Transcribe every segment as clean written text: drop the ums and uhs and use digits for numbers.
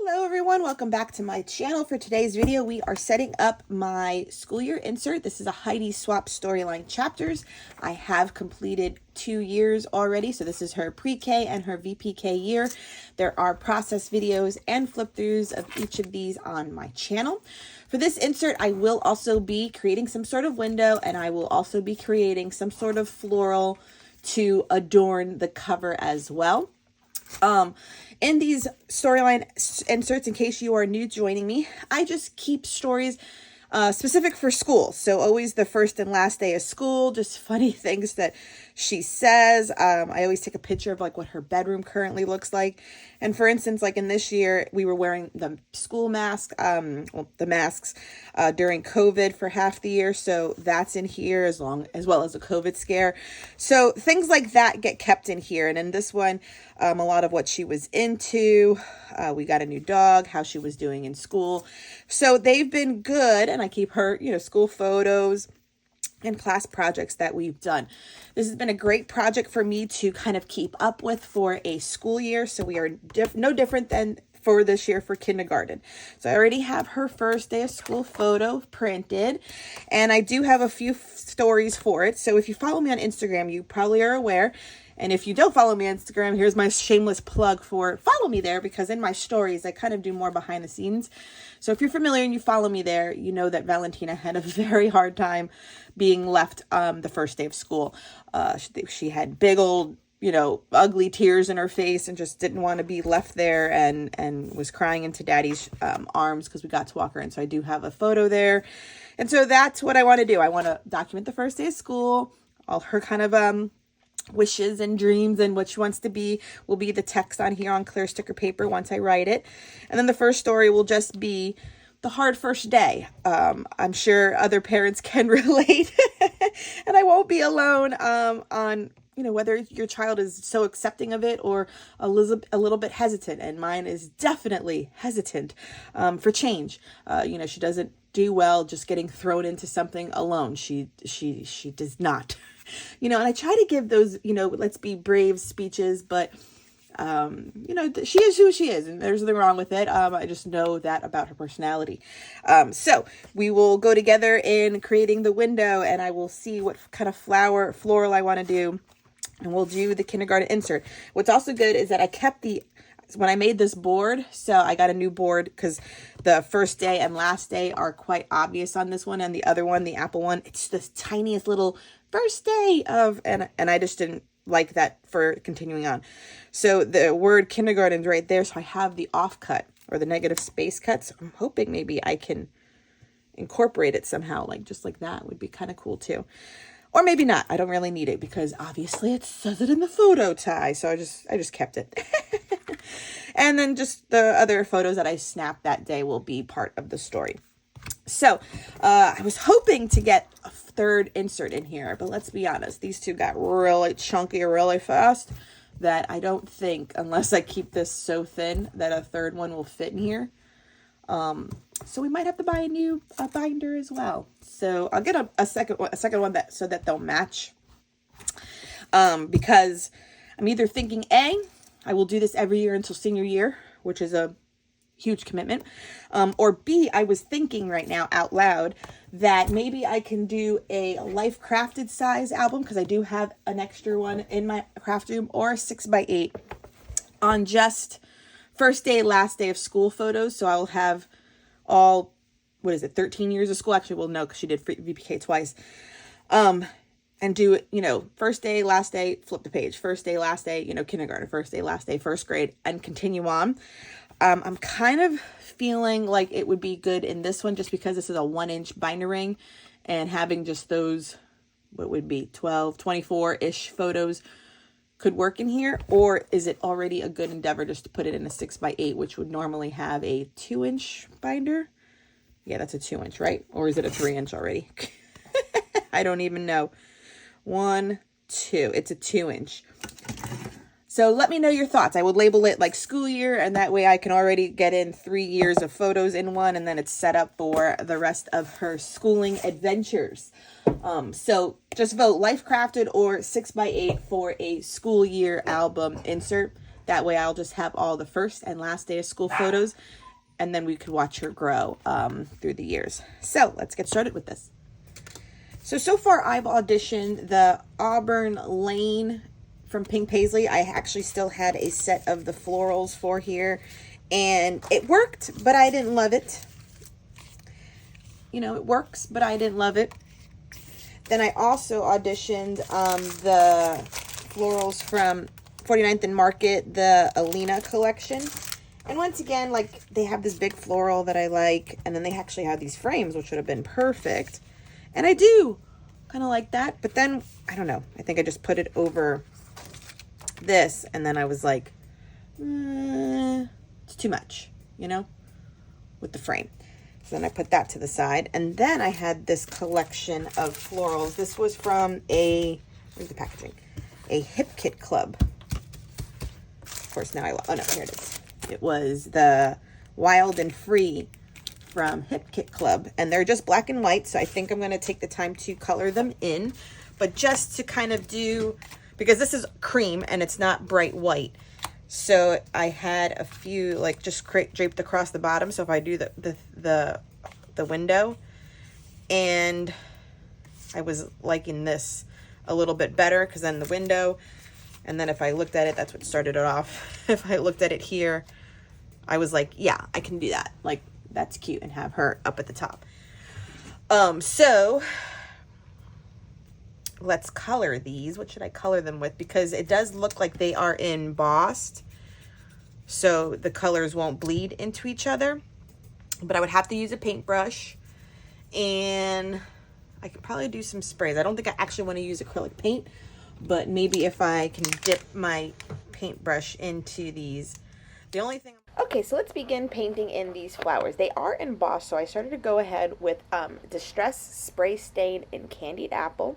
Hello everyone, welcome back to my channel. For today's video, we are setting up my school year insert. This is a Heidi Swap storyline chapters. I have completed 2 years already, so this is her pre-K and her VPK year. There are process videos and flip-throughs of each of these on my channel. For this insert, I will also be creating some sort of window, and I will also be creating some sort of floral to adorn the cover as well. In these storyline inserts, in case you are new joining me, I just keep stories specific for school. So always the first and last day of school, just funny things that she says. I always take a picture of like what her bedroom currently looks like. And for instance, like in this year, we were wearing the school mask, the masks during COVID for half the year. So that's in here as well as a COVID scare. So things like that get kept in here. And in this one, a lot of what she was into. We got a new dog, how she was doing in school. So they've been good. And I keep her, school photos and class projects that we've done. This has been a great project for me to kind of keep up with for a school year. So we are no different than for this year for kindergarten. So I already have her first day of school photo printed, and I do have a few stories for it. So if you follow me on Instagram, you probably are aware. And if you don't follow me on Instagram, here's my shameless plug for follow me there, because in my stories, I kind of do more behind the scenes. So if you're familiar and you follow me there, you know that Valentina had a very hard time being left the first day of school. She had big old, ugly tears in her face and just didn't want to be left there, and was crying into daddy's arms because we got to walk her in. So I do have a photo there. And so that's what I want to do. I want to document the first day of school, all her kind of wishes and dreams, and what she wants to be will be the text on here on clear sticker paper once I write it. And then the first story will just be the hard first day. I'm sure other parents can relate and I won't be alone on whether your child is so accepting of it or a little bit hesitant. And mine is definitely hesitant for change. She doesn't do well just getting thrown into something alone. She does not. And I try to give those, let's be brave speeches, but, she is who she is, and there's nothing wrong with it. I just know that about her personality. So we will go together in creating the window, and I will see what kind of floral I want to do, and we'll do the kindergarten insert. What's also good is that I kept when I made this board, so I got a new board because the first day and last day are quite obvious on this one, and the other one, the apple one, it's the tiniest little first day of, and I just didn't like that for continuing on. So the word kindergarten is right there, so I have the offcut or the negative space cuts. I'm hoping maybe I can incorporate it somehow, just like that would be kind of cool too. Or maybe not. I don't really need it because obviously it says it in the photo tie. So I just kept it. And then just the other photos that I snapped that day will be part of the story. So I was hoping to get a third insert in here, but let's be honest, these two got really chunky really fast that I don't think, unless I keep this so thin, that a third one will fit in here. So we might have to buy a new binder as well. So I'll get a second one so that they'll match. Because I'm either thinking I will do this every year until senior year, which is a huge commitment. Or B, I was thinking right now out loud that maybe I can do a Life Crafted size album, because I do have an extra one in my craft room, or a 6x8 on just first day, last day of school photos. So I will have all, 13 years of school? Actually, well, no, because she did VPK twice. And do it, first day, last day, flip the page. First day, last day, kindergarten. First day, last day, first grade, and continue on. I'm kind of feeling like it would be good in this one just because this is a 1-inch binder ring, and having just those, what would be 12, 24-ish photos could work in here. Or is it already a good endeavor just to put it in a 6x8, which would normally have a 2-inch binder? Yeah, that's a 2-inch, right? Or is it a 3-inch already? I don't even know. 1, 2. It's a 2-inch. So let me know your thoughts. I would label it like school year, and that way I can already get in 3 years of photos in one, and then it's set up for the rest of her schooling adventures. So just vote Life Crafted or 6x8 for a school year album insert. That way I'll just have all the first and last day of school photos, and then we could watch her grow through the years. So let's get started with this. So far I've auditioned the Auburn Lane from Pink Paisley. I actually still had a set of the florals for here, and it worked, but I didn't love it. You know, it works, but I didn't love it. Then I also auditioned the florals from 49th and Market, the Alina collection. And once again, like, they have this big floral that I like, and then they actually have these frames, which would have been perfect. And I do kind of like that, but then, I don't know, I think I just put it over this, and then I was like, it's too much, you know, with the frame. So then I put that to the side, and then I had this collection of florals. This was from where's the packaging? A Hip Kit Club. Of course, now oh no, here it is. It was the Wild and Free from Hip Kit Club, and they're just black and white, so I think I'm going to take the time to color them in, but just to kind of do, because this is cream and it's not bright white, so I had a few like just draped across the bottom. So if I do the window, and I was liking this a little bit better because then the window, and then if I looked at it, that's what started it off. If I looked at it here, I was like, yeah, I can do that. Like, that's cute, and have her up at the top. So let's color these. What should I color them with? Because it does look like they are embossed, so the colors won't bleed into each other. But I would have to use a paintbrush, and I could probably do some sprays. I don't think I actually want to use acrylic paint, but maybe if I can dip my paintbrush into these. The only thing... Okay, so let's begin painting in these flowers. They are embossed, so I started to go ahead with Distress Spray Stain in Candied Apple.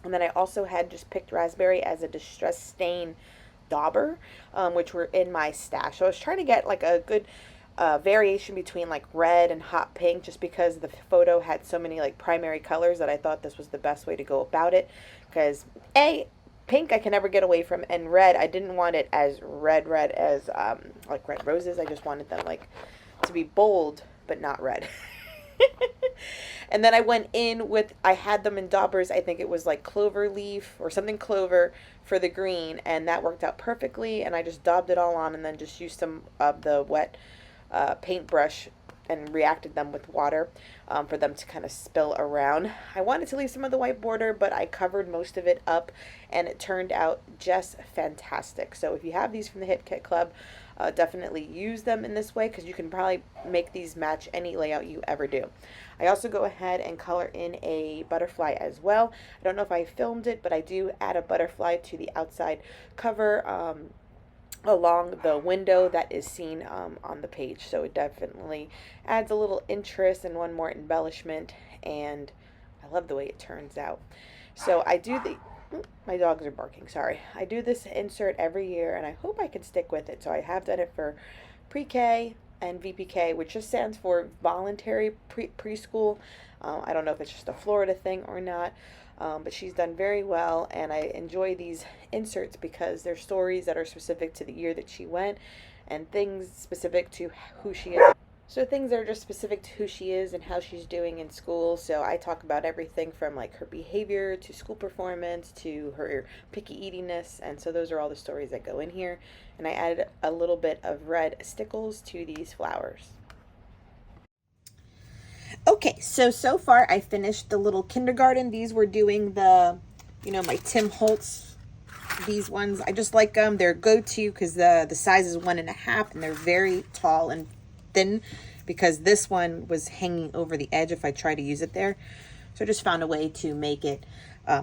And then I also had just picked raspberry as a Distress Stain dauber, which were in my stash. So I was trying to get like a good variation between like red and hot pink, just because the photo had so many like primary colors that I thought this was the best way to go about it. Because pink I can never get away from, and red, I didn't want it as red as like red roses. I just wanted them like to be bold but not red. And then I went in with, I had them in daubers, I think it was like clover leaf or something clover for the green, and that worked out perfectly, and I just daubed it all on, and then just used some of the wet paintbrush and reacted them with water for them to kind of spill around. I wanted to leave some of the white border, but I covered most of it up, and it turned out just fantastic. So if you have these from the Hip Kit Club, definitely use them in this way, because you can probably make these match any layout you ever do. I also go ahead and color in a butterfly as well. I don't know if I filmed it, but I do add a butterfly to the outside cover along the window that is seen on the page. So it definitely adds a little interest and one more embellishment, and I love the way it turns out. So I do my dogs are barking, sorry. I do this insert every year, and I hope I can stick with it. So I have done it for pre-K and VPK, which just stands for voluntary preschool. I don't know if it's just a Florida thing or not, but she's done very well, and I enjoy these inserts because they're stories that are specific to the year that she went, and things specific to who she is. So things that are just specific to who she is and how she's doing in school. So I talk about everything from like her behavior to school performance to her picky eatiness, and so those are all the stories that go in here. And I added a little bit of red stickles to these flowers. Okay, so far I finished the little kindergarten. These were doing the, you know, my Tim Holtz. These ones, I just like them. They're go-to because the size is 1.5, and they're very tall and thin, because this one was hanging over the edge if I try to use it there. So I just found a way to make it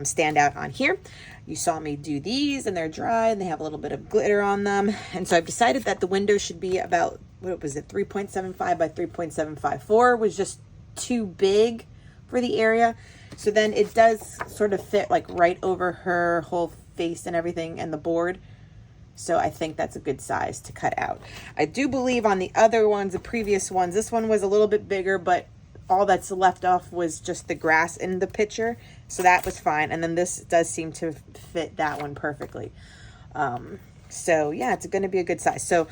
stand out on here. You saw me do these, and they're dry, and they have a little bit of glitter on them. And so I've decided that the window should be about, what was it, 3.75 by 3.754 was just too big for the area. So then it does sort of fit like right over her whole face and everything and the board. So I think that's a good size to cut out. I do believe on the other ones, the previous ones, this one was a little bit bigger, but all that's left off was just the grass in the picture. So that was fine. And then this does seem to fit that one perfectly. So yeah, it's going to be a good size. So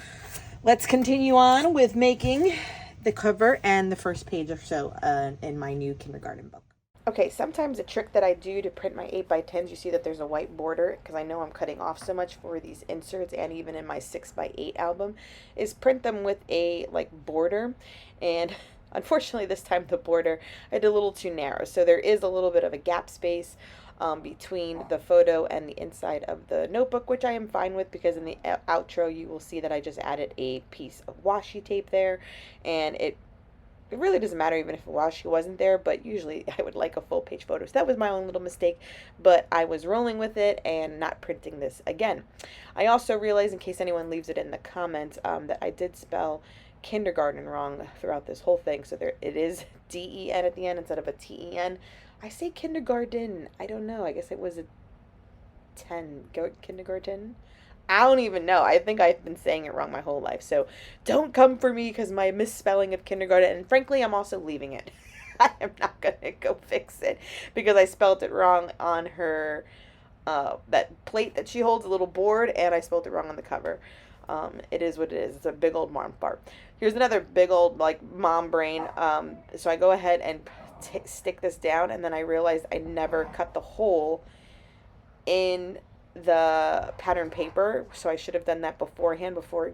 let's continue on with making the cover and the first page or so in my new kindergarten book. Okay, sometimes a trick that I do to print my 8x10s, you see that there's a white border because I know I'm cutting off so much for these inserts and even in my 6x8 album, is print them with a like border. And unfortunately this time the border I did a little too narrow. So there is a little bit of a gap space between the photo and the inside of the notebook, which I am fine with because in the outro you will see that I just added a piece of washi tape there, and it really doesn't matter even if washi wasn't there, but usually I would like a full page photo. So that was my own little mistake, but I was rolling with it and not printing this again. I also realized, in case anyone leaves it in the comments, that I did spell kindergarten wrong throughout this whole thing. So there it is D-E-N at the end instead of a T-E-N. I say kindergarten. I don't know. I guess it was a 10. Kindergarten? I don't even know. I think I've been saying it wrong my whole life. So don't come for me because my misspelling of kindergarten. And frankly, I'm also leaving it. I am not going to go fix it because I spelled it wrong on her, that plate that she holds, a little board, and I spelled it wrong on the cover. It is what it is. It's a big old mom fart. Here's another big old like mom brain. So I go ahead and stick this down, and then I realized I never cut the hole in the pattern paper, so I should have done that beforehand before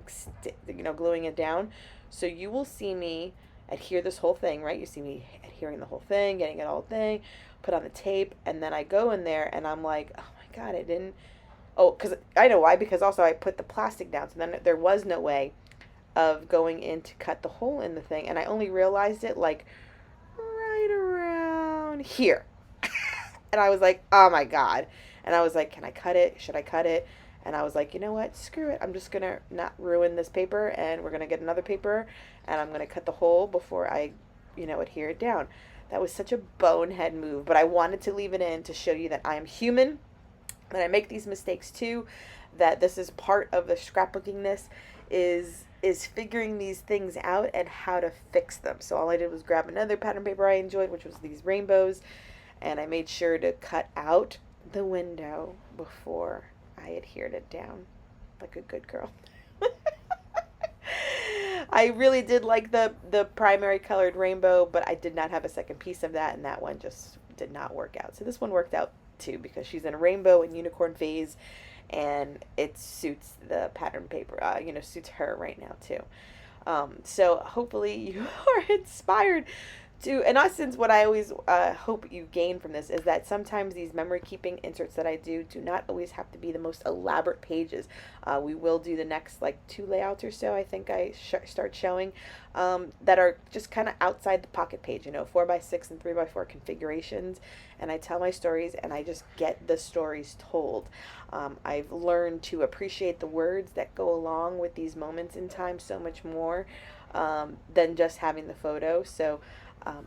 gluing it down. So you will see me adhere this whole thing, right? You see me adhering the whole thing, getting it all thing, put on the tape, and then I go in there and I'm like, oh my god, it didn't. Oh, because I know why, because also I put the plastic down, so then there was no way of going in to cut the hole in the thing, and I only realized it like right around here. And I was like, oh my god. And I was like, can I cut it? Should I cut it? And I was like, you know what? Screw it. I'm just going to not ruin this paper, and we're going to get another paper, and I'm going to cut the hole before I, adhere it down. That was such a bonehead move, but I wanted to leave it in to show you that I am human, that I make these mistakes too, that this is part of the scrapbookingness is figuring these things out and how to fix them. So all I did was grab another pattern paper I enjoyed, which was these rainbows, and I made sure to cut out the window before I adhered it down like a good girl. I really did like the primary colored rainbow, but I did not have a second piece of that, and that one just did not work out. So this one worked out too because she's in a rainbow and unicorn phase, and it suits the pattern paper, suits her right now too. So hopefully you are inspired to, in essence, what I always hope you gain from this is that sometimes these memory keeping inserts that I do not always have to be the most elaborate pages. We will do the next like 2 layouts or so, I think I start showing, that are just kind of outside the pocket page, 4x6 and 3x4 configurations, and I tell my stories and I just get the stories told. I've learned to appreciate the words that go along with these moments in time so much more than just having the photo. So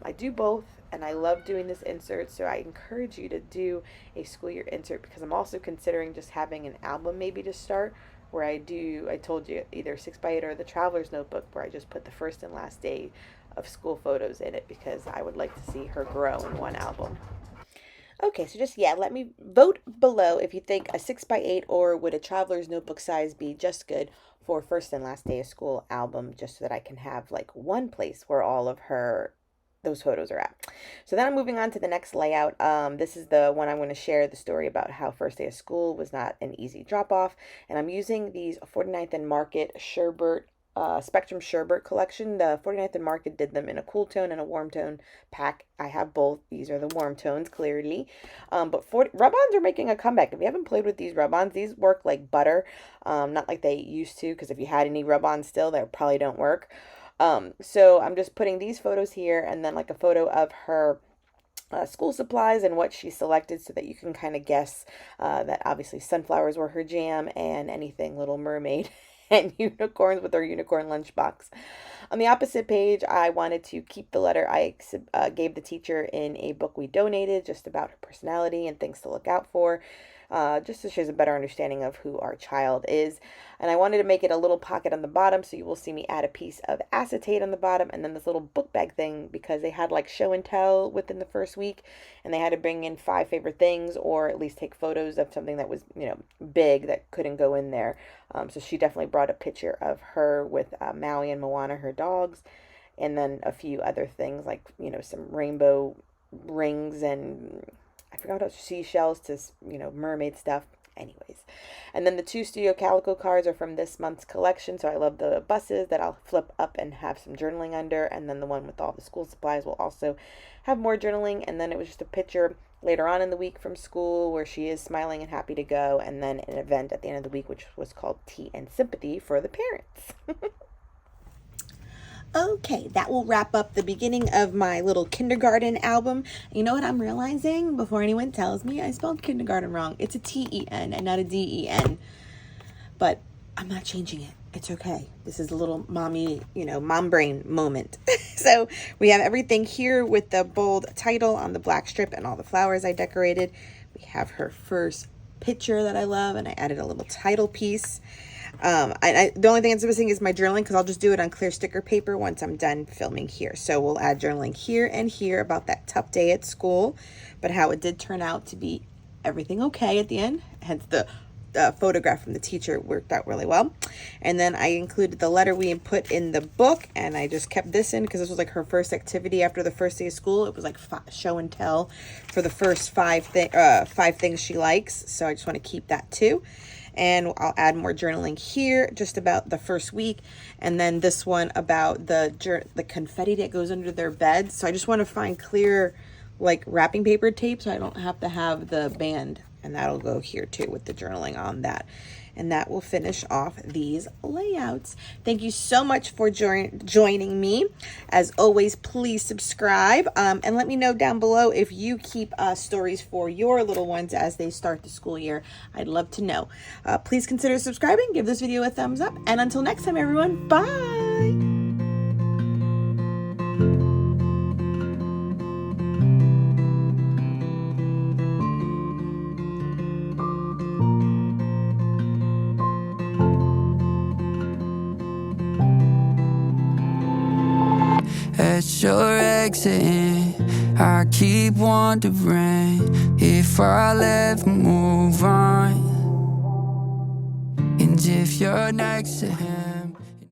I do both, and I love doing this insert, so I encourage you to do a school year insert because I'm also considering just having an album maybe to start where I told you, either 6x8 or the Traveler's Notebook, where I just put the first and last day of school photos in it because I would like to see her grow in one album. Okay, so just, let me vote below if you think a 6x8 or would a Traveler's Notebook size be just good for first and last day of school album, just so that I can have like one place where all of those photos are at. So then I'm moving on to the next layout. This is the one I'm going to share the story about how first day of school was not an easy drop off, and I'm using these 49th and Market Sherbert Spectrum Sherbert collection. The 49th and Market did them in a cool tone and a warm tone pack. I have both. These are the warm tones, clearly. But rub-ons are making a comeback. If you haven't played with these rub-ons, these work like butter. Not like they used to, because if you had any rub-ons still, they probably don't work. So I'm just putting these photos here and then like a photo of her school supplies and what she selected so that you can kind of guess that obviously sunflowers were her jam and anything Little Mermaid and unicorns with her unicorn lunchbox. On the opposite page, I wanted to keep the letter I gave the teacher in a book we donated just about her personality and things to look out for. just so she has a better understanding of who our child is. And I wanted to make it a little pocket on the bottom, so you will see me add a piece of acetate on the bottom, and then this little book bag thing, because they had like show and tell within the first week, and they had to bring in 5 favorite things, or at least take photos of something that was, big that couldn't go in there. So she definitely brought a picture of her with Maui and Moana, her dogs, and then a few other things like, some rainbow rings, and I forgot what seashells to, mermaid stuff. Anyways, and then the 2 Studio Calico cards are from this month's collection. So I love the buses that I'll flip up and have some journaling under, and then the one with all the school supplies will also have more journaling. And then it was just a picture later on in the week from school where she is smiling and happy to go, and then an event at the end of the week which was called Tea and Sympathy for the parents. Okay, that will wrap up the beginning of my little kindergarten album. You know what I'm realizing before anyone tells me I spelled kindergarten wrong? It's a T-E-N and not a D-E-N. But I'm not changing it. It's okay. This is a little mommy, mom brain moment. So we have everything here with the bold title on the black strip and all the flowers I decorated. We have her first picture that I love, and I added a little title piece. The only thing that's missing is my journaling, because I'll just do it on clear sticker paper once I'm done filming here. So we'll add journaling here and here about that tough day at school, but how it did turn out to be everything okay at the end. Hence the photograph from the teacher worked out really well. And then I included the letter we put in the book, and I just kept this in because this was like her first activity after the first day of school. It was like show and tell for the first 5 things she likes. So I just want to keep that too. And I'll add more journaling here just about the first week, and then this one about the confetti that goes under their beds. So I just want to find clear like wrapping paper tape so I don't have to have the band, and that'll go here too with the journaling on that. And that will finish off these layouts. Thank you so much for joining me. As always, please subscribe and let me know down below if you keep stories for your little ones as they start the school year. I'd love to know. Please consider subscribing. Give this video a thumbs up. And until next time, everyone, bye. At your exit, I keep wondering if I'll ever move on, and if you're next to him.